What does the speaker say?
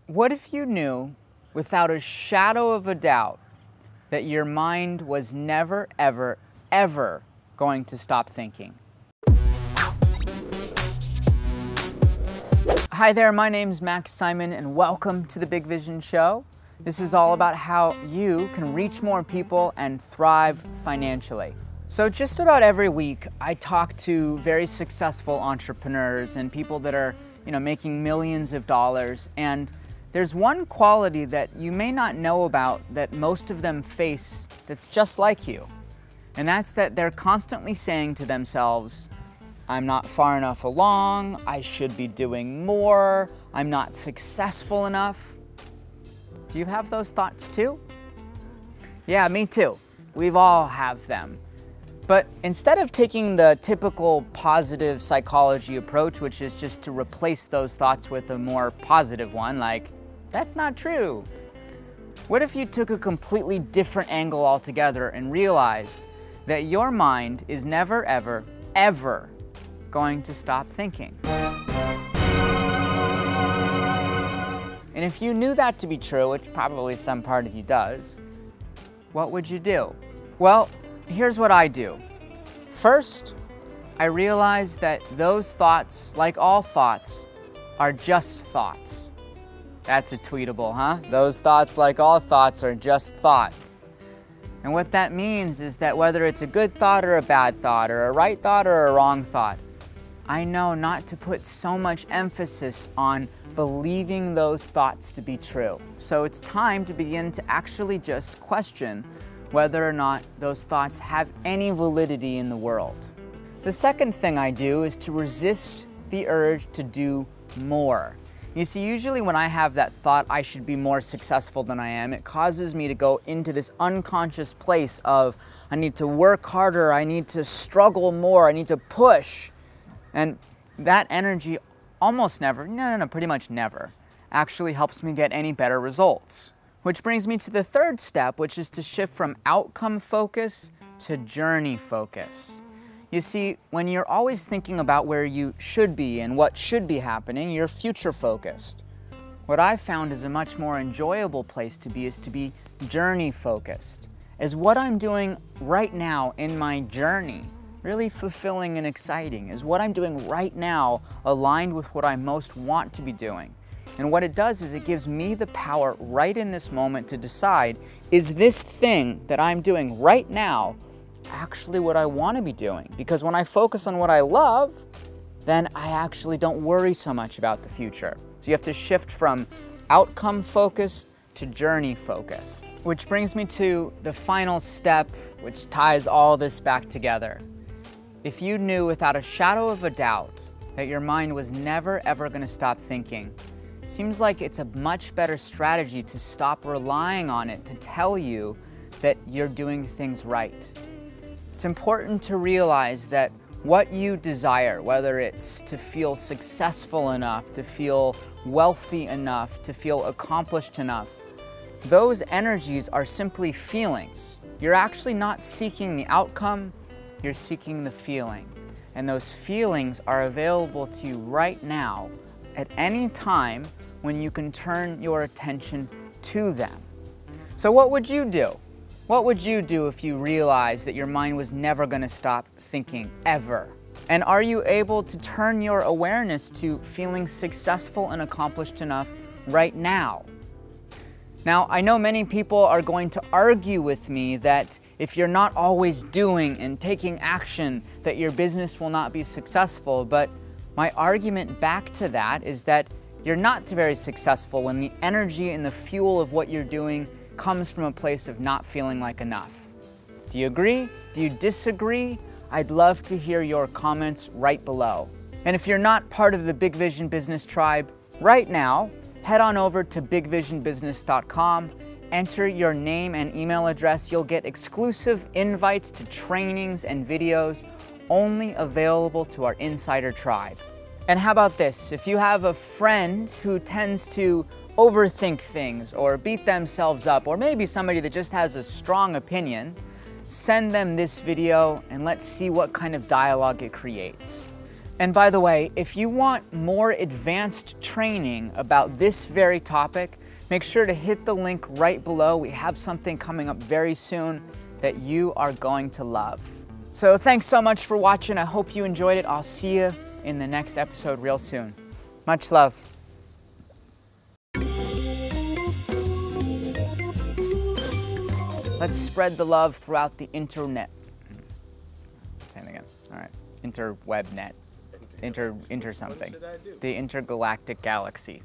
What if you knew, without a shadow of a doubt, that your mind was never, ever, ever going to stop thinking? Hi there, my name's Max Simon, and welcome to the Big Vision Show. This is all about how you can reach more people and thrive financially. So just about every week, I talk to very successful entrepreneurs and people that are, making millions of dollars. And there's one quality that you may not know about that most of them face that's just like you. And that's that they're constantly saying to themselves, I'm not far enough along, I should be doing more, I'm not successful enough. Do you have those thoughts too? Yeah, me too. We've all have them. But instead of taking the typical positive psychology approach, which is just to replace those thoughts with a more positive one, like, that's not true. What if you took a completely different angle altogether and realized that your mind is never, ever, ever going to stop thinking? And if you knew that to be true, which probably some part of you does, what would you do? Well, here's what I do. First, I realize that those thoughts, like all thoughts, are just thoughts. That's a tweetable, huh? Those thoughts, like all thoughts, are just thoughts. And what that means is that whether it's a good thought or a bad thought, or a right thought or a wrong thought, I know not to put so much emphasis on believing those thoughts to be true. So it's time to begin to actually just question whether or not those thoughts have any validity in the world. The second thing I do is to resist the urge to do more. You see, usually when I have that thought I should be more successful than I am, it causes me to go into this unconscious place of I need to work harder, I need to struggle more, I need to push. And that energy almost never, pretty much never, actually helps me get any better results. Which brings me to the third step, which is to shift from outcome focus to journey focus. You see, when you're always thinking about where you should be and what should be happening, you're future focused. What I've found is a much more enjoyable place to be is to be journey focused. Is what I'm doing right now in my journey really fulfilling and exciting? Is what I'm doing right now aligned with what I most want to be doing? And what it does is it gives me the power right in this moment to decide, is this thing that I'm doing right now actually what I want to be doing? Because when I focus on what I love, then I actually don't worry so much about the future. So you have to shift from outcome focus to journey focus. Which brings me to the final step, which ties all this back together. If you knew without a shadow of a doubt that your mind was never ever going to stop thinking, it seems like it's a much better strategy to stop relying on it to tell you that you're doing things right. It's important to realize that what you desire, whether it's to feel successful enough, to feel wealthy enough, to feel accomplished enough, those energies are simply feelings. You're actually not seeking the outcome, you're seeking the feeling. And those feelings are available to you right now at any time when you can turn your attention to them. So what would you do? What would you do if you realized that your mind was never going to stop thinking, ever? And are you able to turn your awareness to feeling successful and accomplished enough right now? Now, I know many people are going to argue with me that if you're not always doing and taking action, that your business will not be successful. But my argument back to that is that you're not very successful when the energy and the fuel of what you're doing comes from a place of not feeling like enough. Do you agree? Do you disagree? I'd love to hear your comments right below. And if you're not part of the Big Vision Business Tribe right now, head on over to bigvisionbusiness.com, enter your name and email address. You'll get exclusive invites to trainings and videos only available to our insider tribe. And how about this? If you have a friend who tends to overthink things or beat themselves up, or maybe somebody that just has a strong opinion, send them this video and let's see what kind of dialogue it creates. And by the way, if you want more advanced training about this very topic, make sure to hit the link right below. We have something coming up very soon that you are going to love. So thanks so much for watching. I hope you enjoyed it. I'll see you in the next episode real soon. Much love. Let's spread the love throughout the internet. Say it again. All right. Interweb net. Inter something. The intergalactic galaxy.